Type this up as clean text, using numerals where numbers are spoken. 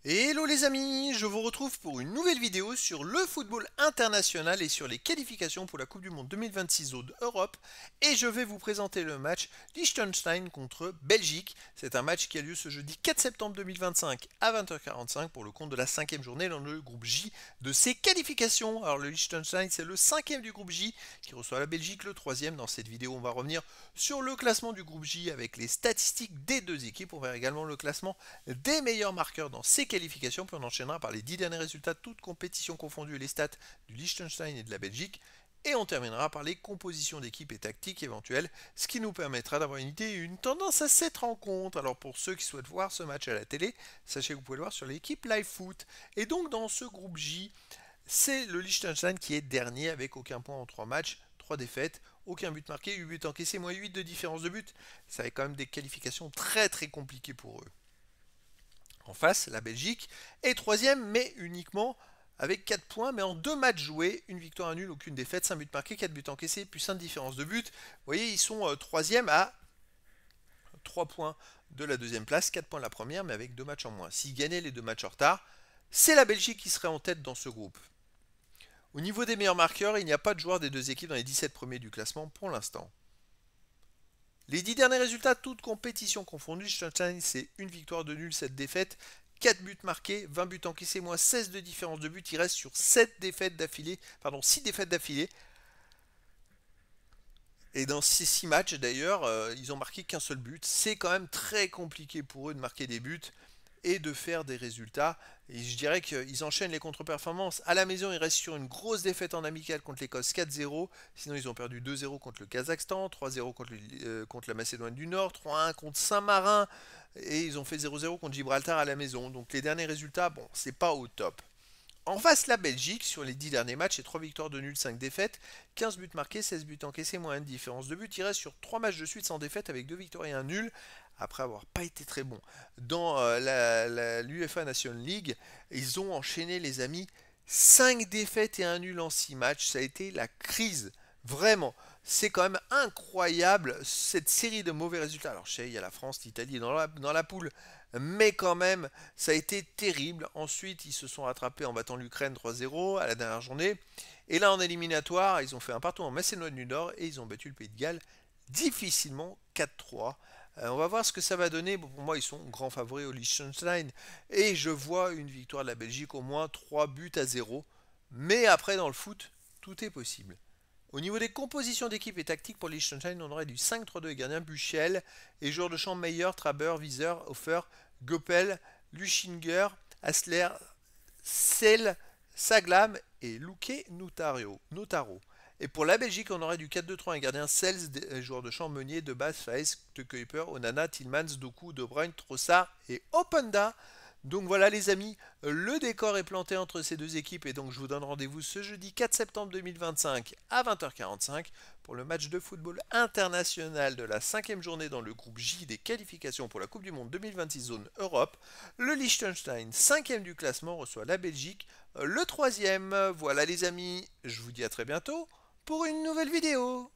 Hello les amis, je vous retrouve pour une nouvelle vidéo sur le football international et sur les qualifications pour la Coupe du Monde 2026 zone Europe et je vais vous présenter le match Liechtenstein contre Belgique. C'est un match qui a lieu ce jeudi 4 septembre 2025 à 20h45 pour le compte de la cinquième journée dans le groupe J de ces qualifications. Alors le Liechtenstein c'est le cinquième du groupe J qui reçoit la Belgique le troisième. Dans cette vidéo on va revenir sur le classement du groupe J avec les statistiques des deux équipes. On verra également le classement des meilleurs marqueurs dans ces qualifications, puis on enchaînera par les 10 derniers résultats, toutes compétitions confondues, et les stats du Liechtenstein et de la Belgique, et on terminera par les compositions d'équipes et tactiques éventuelles, ce qui nous permettra d'avoir une idée et une tendance à cette rencontre. Alors pour ceux qui souhaitent voir ce match à la télé, sachez que vous pouvez le voir sur l'équipe Live Foot. Et donc dans ce groupe J, c'est le Liechtenstein qui est dernier avec aucun point en 3 matchs, 3 défaites, aucun but marqué, 8 buts encaissés, moins 8 de différence de but. Ça va être quand même des qualifications très très compliquées pour eux. En face, la Belgique est troisième, mais uniquement avec 4 points, mais en 2 matchs joués, une victoire, un nul, aucune défaite, 5 buts marqués, 4 buts encaissés, plus 5 différences de but. Vous voyez, ils sont troisième à 3 points de la deuxième place, 4 points de la première, mais avec 2 matchs en moins. S'ils gagnaient les 2 matchs en retard, c'est la Belgique qui serait en tête dans ce groupe. Au niveau des meilleurs marqueurs, il n'y a pas de joueur des deux équipes dans les 17 premiers du classement pour l'instant. Les 10 derniers résultats, toutes compétitions confondues, Liechtenstein c'est une victoire de nul, 7 défaites, 4 buts marqués, 20 buts encaissés, moins 16 de différence de but. Il reste sur 7 défaites d'affilée, pardon, 6 défaites d'affilée. Et dans ces 6 matchs d'ailleurs, ils ont marqué qu'un seul but. C'est quand même très compliqué pour eux de marquer des buts et de faire des résultats. Et je dirais qu'ils enchaînent les contre-performances. À la maison, ils restent sur une grosse défaite en amical contre l'Écosse 4-0. Sinon, ils ont perdu 2-0 contre le Kazakhstan, 3-0 contre la Macédoine du Nord, 3-1 contre Saint-Marin. Et ils ont fait 0-0 contre Gibraltar à la maison. Donc les derniers résultats, bon, c'est pas au top. En face, la Belgique, sur les 10 derniers matchs, c'est 3 victoires de nul, 5 défaites, 15 buts marqués, 16 buts encaissés, moins une différence de but. Il reste sur 3 matchs de suite sans défaite avec 2 victoires et un nul, après avoir pas été très bon. Dans l'UEFA National League, ils ont enchaîné, les amis, 5 défaites et un nul en 6 matchs. Ça a été la crise, vraiment. C'est quand même incroyable cette série de mauvais résultats. Alors, je sais, il y a la France, l'Italie dans la poule, mais quand même, ça a été terrible. Ensuite, ils se sont rattrapés en battant l'Ukraine 3-0 à la dernière journée. Et là, en éliminatoire, ils ont fait un partout en Macédoine du Nord et ils ont battu le Pays de Galles difficilement 4-3. On va voir ce que ça va donner. Bon, pour moi, ils sont grands favoris au Liechtenstein. Et je vois une victoire de la Belgique au moins 3 buts à 0. Mais après, dans le foot, tout est possible. Au niveau des compositions d'équipe et tactiques pour Liechtenstein, on aurait du 5-3-2 et gardien Buchel et joueurs de champ Meyer, Traber, Wieser, Hofer, Goppel, Luschinger, Asler, Sel, Saglam et Luque Notaro. Et pour la Belgique, on aurait du 4-2-3, un gardien Sels, joueur de champ Meunier, De Bas, Faes, De Kuiper, Onana, Tillmans, Doku, De Bruyne, Trossard et Openda. Donc voilà les amis, le décor est planté entre ces deux équipes et donc je vous donne rendez-vous ce jeudi 4 septembre 2025 à 20h45 pour le match de football international de la cinquième journée dans le groupe J des qualifications pour la Coupe du Monde 2026 zone Europe. Le Liechtenstein, cinquième du classement, reçoit la Belgique, le troisième. Voilà les amis, je vous dis à très bientôt pour une nouvelle vidéo.